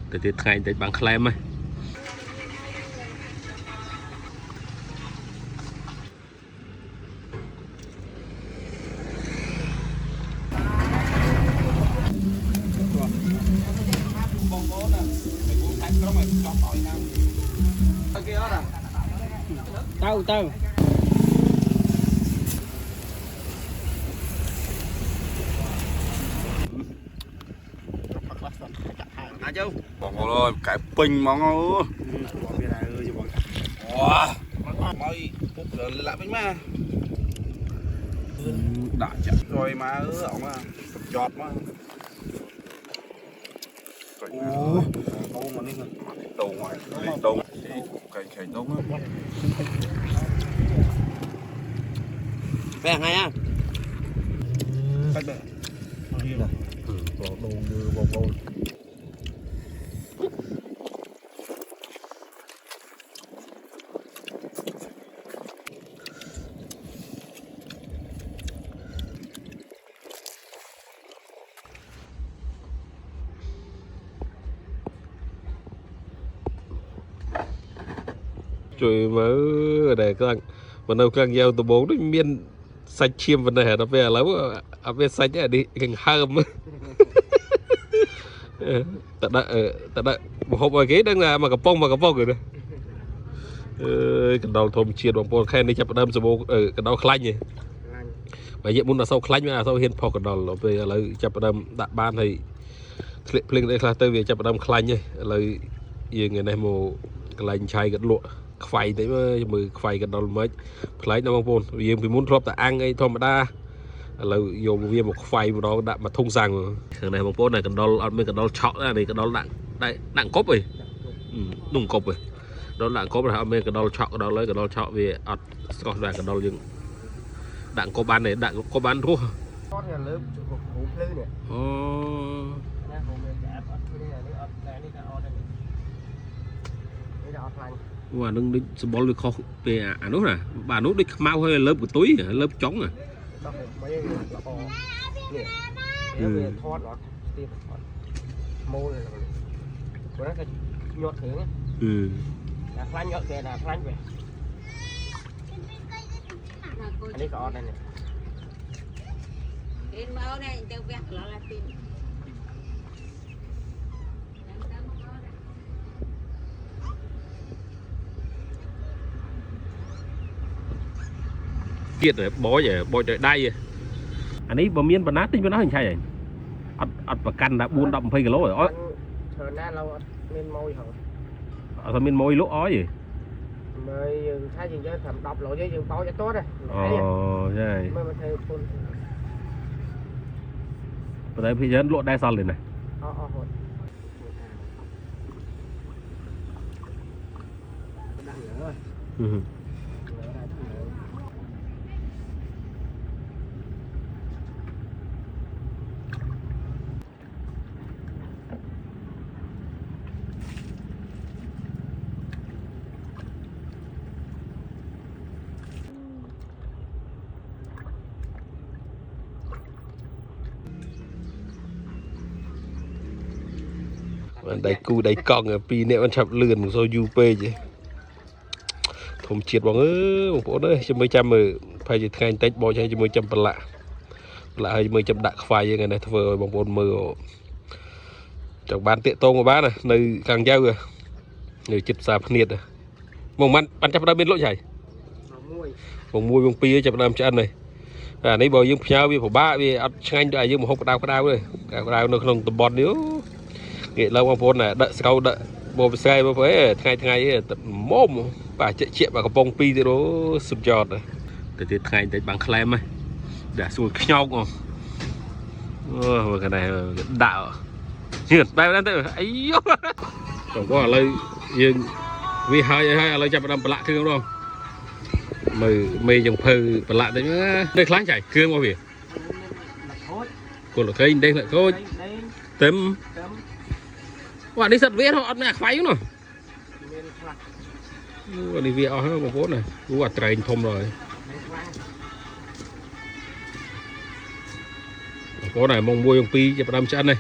từ từ ngày tới bằng klem ấy tao tao chú còn ơi cái pin mong ơi wow mày phút rồi lại với ma đã chặt rồi mà ông à chọt mà ô đâu mà đi đầu ngoài đầu cái đâu á bè ngay á cái bè này đồ đưa vào trời mà để các bạn mình đâu càng giàu từ bốn đến miền sạch chiêm vấn đề nó về lắm ở bên sạch ở đi gần hầm tận đợi một hộp ở ghế đang là mà cặp bông rồi đây cái đầu thùng chiên bằng bột khen đi chập đâm số bộ ở cái đầu khanh nhỉ vậy hiện muốn là sau khanh mà sau hiên phò cái đầu về là chập đâm đã ban thì phình đây là tới về chập đâm khanh nhỉ là gì người này một cái lạnh chai cái lụa phai đấy mới phai cái đầu mới lấy nó bằng bồn vì muốn thọp tại ăn ấy thôi mà đa là dùng viên một phai một đó đã mà thông sang cái này bằng bồn này cái đầu ăn mấy cái đầu chọn này cái đầu nặng cốp rồi đúng cốp rồi đó là cốp là mấy cái đầu chọn cái đầu lấy cái đầu chọn về còn là cái đầu dừng đặng có bán này đặng có bán thua và nâng đi bol được khó về nốt nè bà nốt đi mau hơi lớp của túi lớp trống à kiệt rồi bó trời đay anh ấy bơm miên bơm nát tính với nó hình sai rồi và căn đã buôn đậm phây cái lỗ rồi ở miền môi lỗ ói gì thay gì cho thầm đọc lộ với dương to cho tốt rồi rồi ở đây bây giờ lộ đai son lên này đầy cu đầy con ở pi nẹo ăn chập lườn rồi UP chứ thùng chiết bằng một bộ đấy cho mấy trăm phải chỉ thay tách bò cho mấy trăm bật lạ hơi mấy trăm đạc phai như ngày này vừa bằng bồn mờ chẳng bán tiện tôm của bác này nơi càng giao rồi người chụp sạp nhiệt à mong ăn chập đâm bên lỗ chảy mong mua bông pi chập đâm cho ăn này nấy bò dương nhau vì của ba vì ăn nhanh đợi dương một hộp đào rồi cả đào nó không tầm bòn nếu nghệ lâu bằng bồn này đợi sau đợi bộ xe với ngày mồm và chạy chuyện vào cái bông pi thì nó sụp giọt rồi từ ngày tới bằng klem ấy để xuống nhau còn cái này đạo như bay lên tới ấy còn có lời nhưng vì hai lời chập đâm lạ thương không mày dùng phơi lạ đấy đây kháng chảy cương qua việc còn là cây đây lại thôi tấm quả đi sật viết họ ăn mẹ kháy nó đi việc ở một phố này quả train thông rồi bố này mong mua pi cho đâm chân này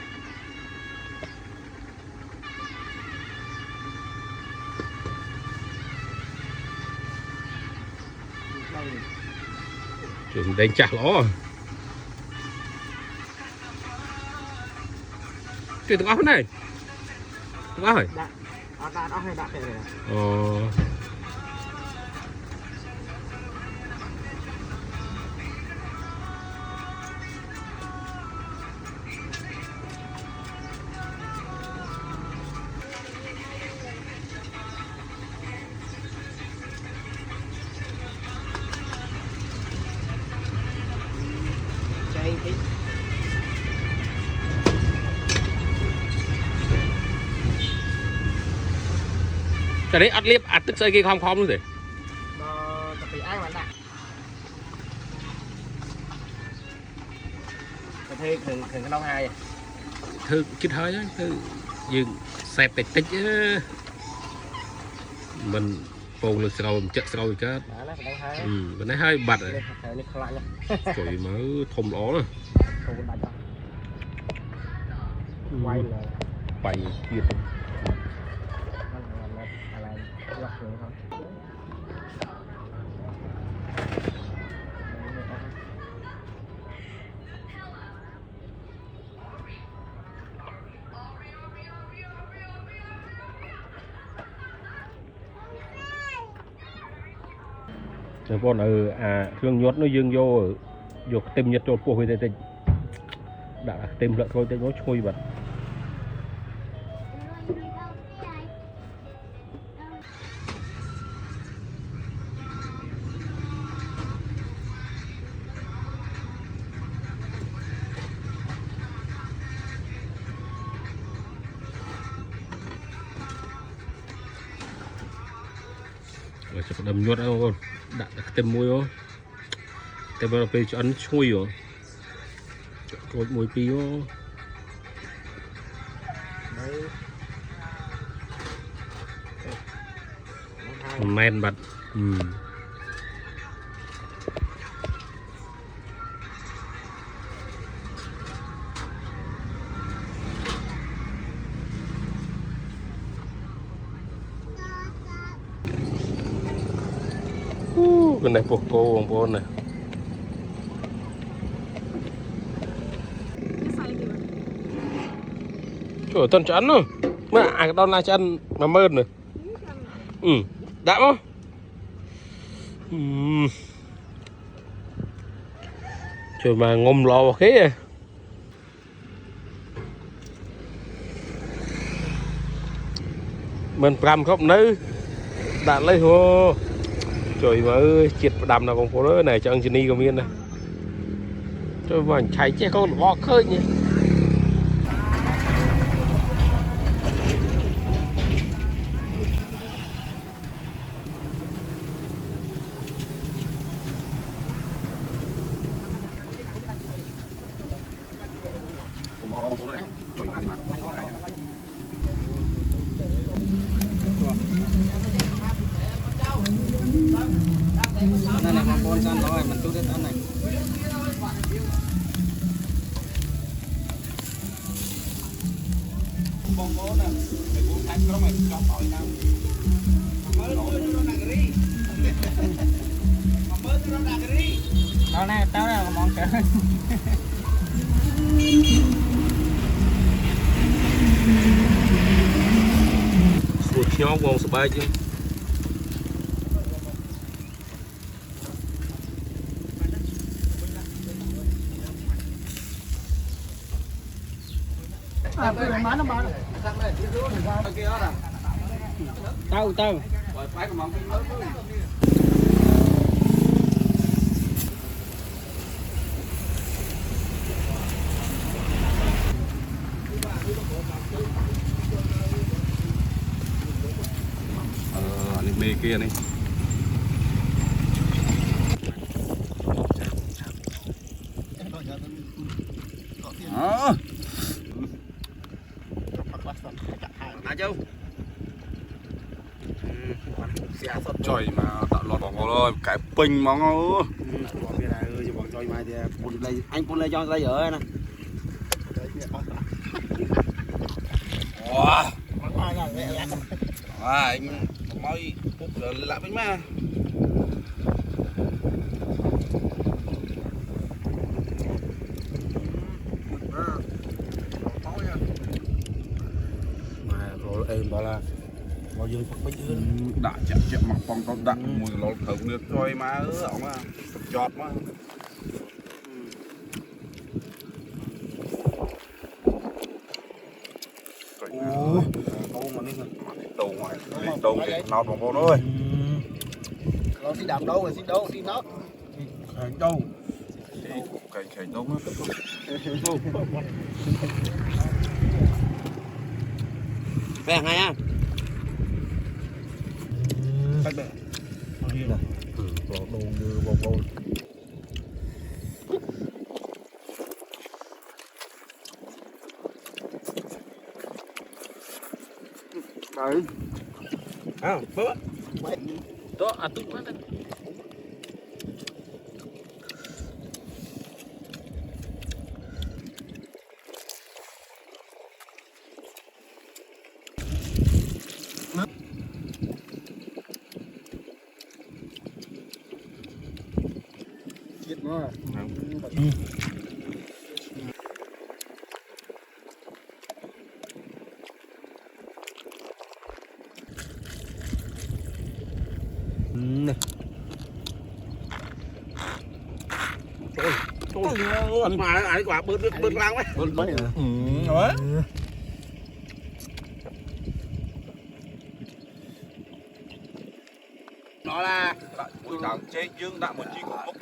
trường đánh chặt nó cái từng óc này từng óc rồi đã hay đã này cái đấy ăn liếp ăn tức xây kia không không luôn rồi tập bị ai mà đặt thế thường cái lâu hai thư chít hơi á thư dừng xẹp tịch tích chứ mình phù lực sầu chất sầu cái mình thấy hơi bạch rồi trời mới thùng lỗ rồi quay là bày kia rồi con thương nhốt nó dương vô vô tìm nhật cho cô hồi đây đã tìm lại thôi để nó chui bật rồi sẽ đâm nhốt đâu con đã tìm mùi không tìm vào về cho ăn chui rồi rồi mùi pi không men bật cái này bộ cô bông bông này trời tân chắn rồi mà ai đón lại chân mà mơn rồi đã không trời mà ngâm lò vào khế à mình làm không nữ đã lấy hồ trời mà ơi triệt đầm nào còn phố đó này cho anh Jenny của miên này trời mà chạy chứ không bỏ khơi nhỉ này là con san thôi mình tôi đến ăn này bông bố nè để uống thánh có mày cho tỏi nào đó này tao là món cỡ sụt nhóm vòng sờ bay chứ tao mê kia này trời mà tạo lọt bỏ rồi cái pin mong ơi anh phun lên cho đây ở nè Wow. Anh mới phút rồi lại bánh ma. mà rồi em bảo là bao nhiêu bắt bánh hơn Đã chạm chạm mặt phong con đặng mùi lột thấu nước rồi má ổng à. Chọt má. ủa Câu mà đi đầu ngoài đầu thì nào bằng con ơi. Rồi đi đạp đâu rồi xin đâu đi nó. hàng đâu Cái đâu Về ngay á. cách bè bao nhiêu này bỏ đồ như bò bò đấy. à bớt đó à tức quá đấy. chết nó này Mà ai quả bớt lang ấy. bớt mấy à Rồi. Nó là buổi sáng chế dương đã một chi của mốc